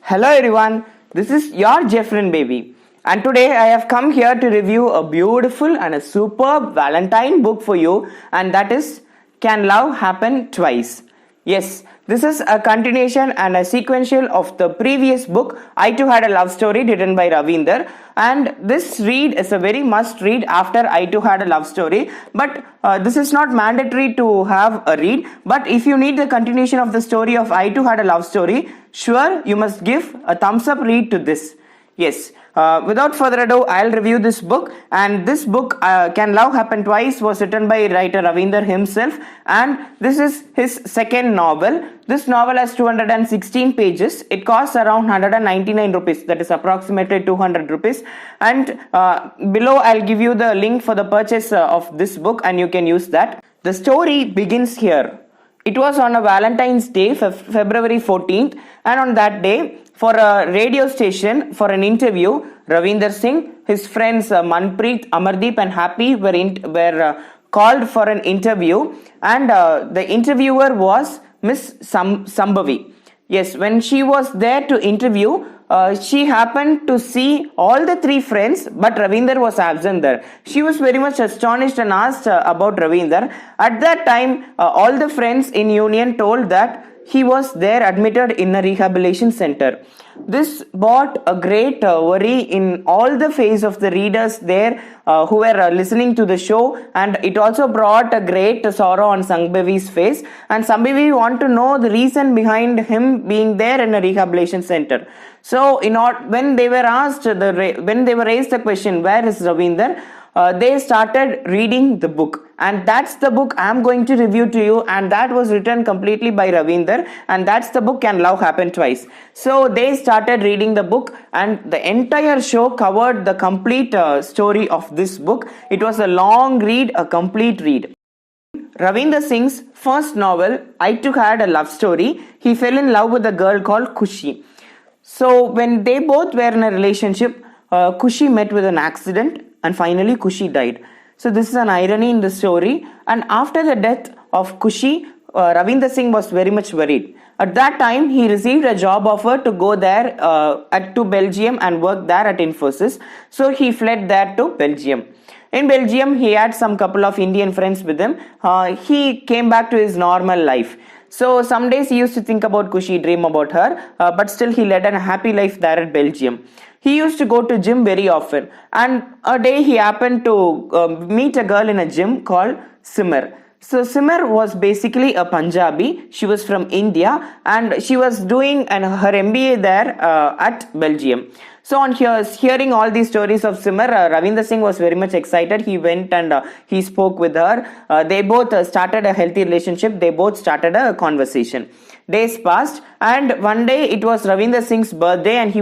Hello everyone, this is your Jefrin baby, and today I have come here to review a beautiful and a superb Valentine book for you, and that is Can Love Happen Twice? Yes, this is a continuation and a sequential of the previous book, I Too Had a Love Story, written by Ravinder. And this read is a very must read after I Too Had a Love Story. But this is not mandatory to have a read. But if you need the continuation of the story of I Too Had a Love Story, sure, you must give a thumbs up read to this. Yes, without further ado, I'll review this book. And this book, Can Love Happen Twice, was written by writer Ravinder himself. And this is his second novel. This novel has 216 pages. It costs around 199 rupees. That is approximately 200 rupees. And below, I'll give you the link for the purchase of this book, and you can use that. The story begins here. It was on a Valentine's Day, February 14th, and on that day, for a radio station, for an interview, Ravinder Singh, his friends Manpreet, Amardeep and Happy were called for an interview, and the interviewer was Miss Sambhavi. Yes, when she was there to interview, she happened to see all the three friends, but Ravinder was absent there. She was very much astonished and asked about Ravinder. At that time, all the friends in union told that he was there admitted in a rehabilitation center. This brought a great worry in all the face of the readers there who were listening to the show, and it also brought a great sorrow on Sambhavi's face. And Sambhavi wanted to know the reason behind him being there in a rehabilitation center. So, when they were asked, when they were raised the question, where is Ravinder? They started reading the book, and that's the book I'm going to review to you, and that was written completely by Ravinder, and that's the book Can Love Happen Twice. So they started reading the book, and the entire show covered the complete story of this book. It was a long read, a complete read. Ravinder Singh's first novel, I Too Had a Love Story, he fell in love with a girl called Kushi. So when they both were in a relationship, Kushi met with an accident, and finally Kushi died. So this is an irony in the story. And after the death of Kushi, Ravinder Singh was very much worried. At that time, he received a job offer to go there to Belgium and work there at Infosys. So he fled there to Belgium. In Belgium, he had some couple of Indian friends with him. He came back to his normal life. So some days he used to think about Kushi, dream about her, but still he led a happy life there at Belgium. He used to go to gym very often, and a day he happened to meet a girl in a gym called Simar. So Simar was basically a Punjabi. She was from India, and she was doing her MBA there at Belgium. So on hearing all these stories of Simar, Ravinder Singh was very much excited. He went and he spoke with her. They both started a healthy relationship. They both started a conversation. Days passed, and one day it was Ravinder Singh's birthday, and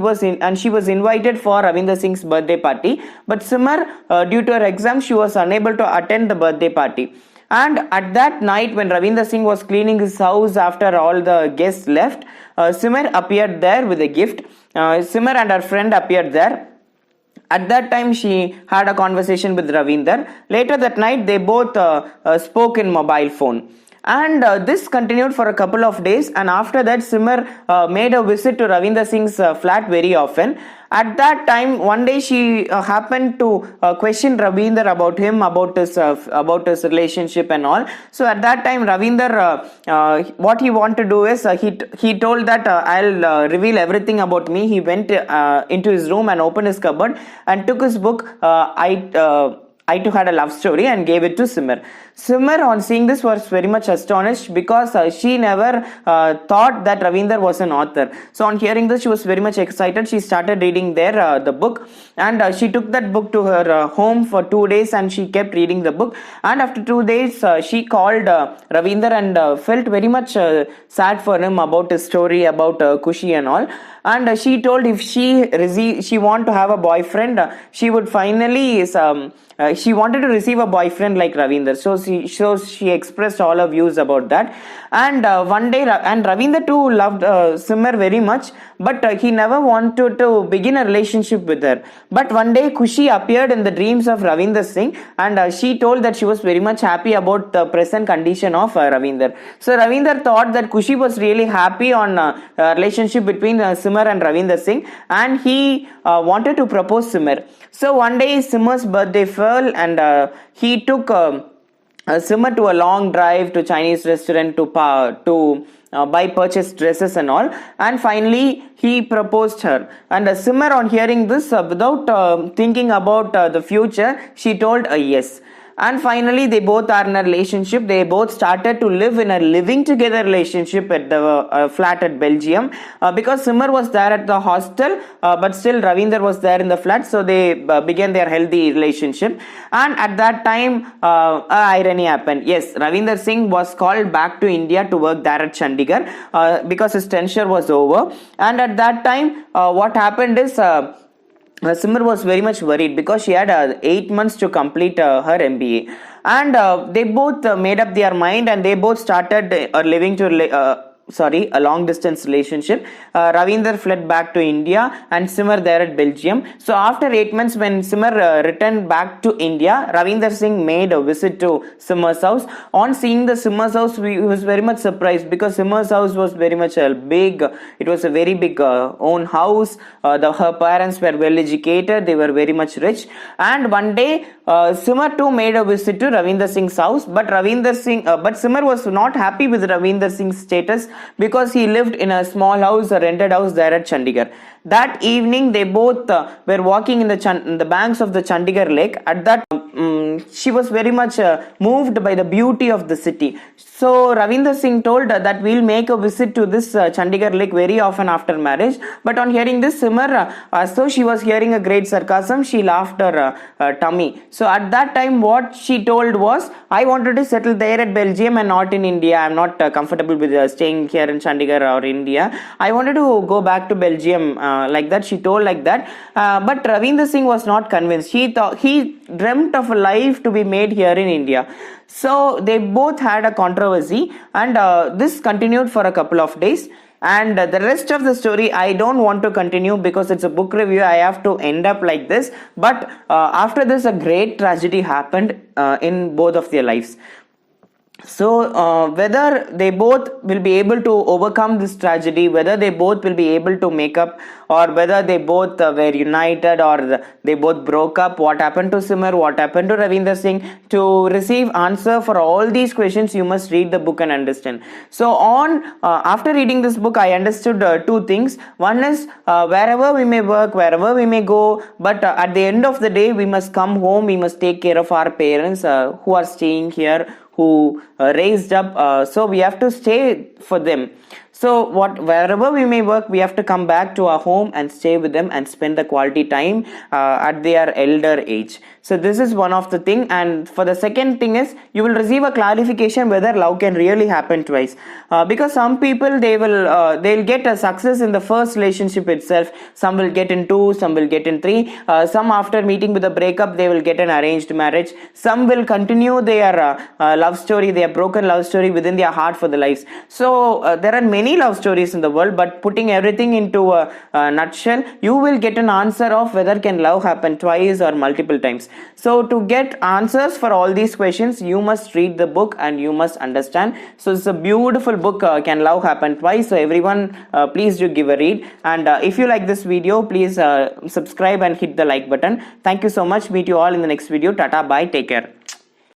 she was invited for Ravinder Singh's birthday party. But Simar, due to her exam, she was unable to attend the birthday party. And at that night, when Ravinder Singh was cleaning his house after all the guests left, Simar appeared there with a gift. Simar and her friend appeared there. At that time, she had a conversation with Ravinder. Later that night, they both spoke in mobile phone. And this continued for a couple of days, and after that Simar made a visit to Ravinder Singh's flat very often. At that time, one day she happened to question Ravinder about him, about his relationship and all. So at that time, Ravinder, what he wanted to do is, he told that I'll reveal everything about me. He went into his room and opened his cupboard and took his book, I Too Had a Love Story, and gave it to Simar. Simar, on seeing this, was very much astonished because she never thought that Ravinder was an author. So on hearing this, she was very much excited. She started reading the book, and she took that book to her home for 2 days, and she kept reading the book. And after 2 days, she called Ravinder and felt very much sad for him about his story, about Kushi and all. And she told if she want to have a boyfriend, she would finally she wanted to receive a boyfriend like Ravinder. So she expressed all her views about that. And one day, and Ravinder too loved Simar very much, but he never wanted to begin a relationship with her. But one day Kushi appeared in the dreams of Ravinder Singh, and she told that she was very much happy about the present condition of Ravinder. So Ravinder thought that Kushi was really happy on a relationship between Simar and Ravinder Singh, and he wanted to propose Simar. So one day Simar's birthday fell, and he took Simar to a long drive to Chinese restaurant to buy purchase dresses and all, and finally he proposed her. And Simar, on hearing this, without thinking about the future, she told a yes. And finally they both are in a relationship. They both started to live in a living together relationship at the flat at Belgium, because Simar was there at the hostel, but still Ravinder was there in the flat, so they began their healthy relationship. And at that time, irony happened. Yes, Ravinder Singh was called back to India to work there at Chandigarh, because his tenure was over. And at that time, what happened is, Simar was very much worried because she had 8 months to complete her MBA, and they both made up their mind, and they both started living to a long distance relationship. Ravinder fled back to India and Simar there at Belgium. So after 8 months, when Simar returned back to India, Ravinder Singh made a visit to Simar's house. On seeing the Simar's house, he was very much surprised, because Simar's house was very much big. It was a very big own house. Her parents were well educated. They were very much rich. And one day, Simar too made a visit to Ravinder Singh's house, but Simar was not happy with Ravinder Singh's status, because he lived in a small house, a rented house there at Chandigarh. That evening, they both were walking in the banks of the Chandigarh lake. At that, she was very much moved by the beauty of the city. So Ravinder Singh told that we'll make a visit to this Chandigarh lake very often after marriage. But on hearing this, Simar, as though she was hearing a great sarcasm, she laughed her tummy. So at that time, what she told was, I wanted to settle there at Belgium and not in India. I'm not comfortable with staying here in Chandigarh or India. I wanted to go back to Belgium, like that. She told like that. But Ravinder Singh was not convinced. He dreamt of a life to be made here in India. So they both had a controversy, and this continued for a couple of days. And the rest of the story I don't want to continue, because it's a book review. I have to end up like this. But after this, a great tragedy happened in both of their lives. So whether they both will be able to overcome this tragedy, whether they both will be able to make up, or whether they both were united, or they both broke up, what happened to Simar, what happened to Ravinder Singh, to receive answer for all these questions, you must read the book and understand. So after reading this book, I understood two things. One is, wherever we may work, wherever we may go, but at the end of the day, we must come home, we must take care of our parents who are staying here, who raised up, so we have to stay for them. So wherever we may work, we have to come back to our home and stay with them and spend the quality time at their elder age. So this is one of the thing. And for the second thing is, you will receive a clarification whether love can really happen twice, because some people, they'll get a success in the first relationship itself. Some will get in 2, some will get in 3, some after meeting with a breakup, they will get an arranged marriage. Some will continue their love story, their broken love story within their heart for the lives. So there are many love stories in the world, but putting everything into a nutshell, you will get an answer of whether can love happen twice or multiple times. So to get answers for all these questions, you must read the book and you must understand. So it's a beautiful book, Can Love Happen Twice? So everyone, please do give a read. And if you like this video, please subscribe and hit the like button. Thank you so much. Meet you all in the next video. Tata, bye, take care.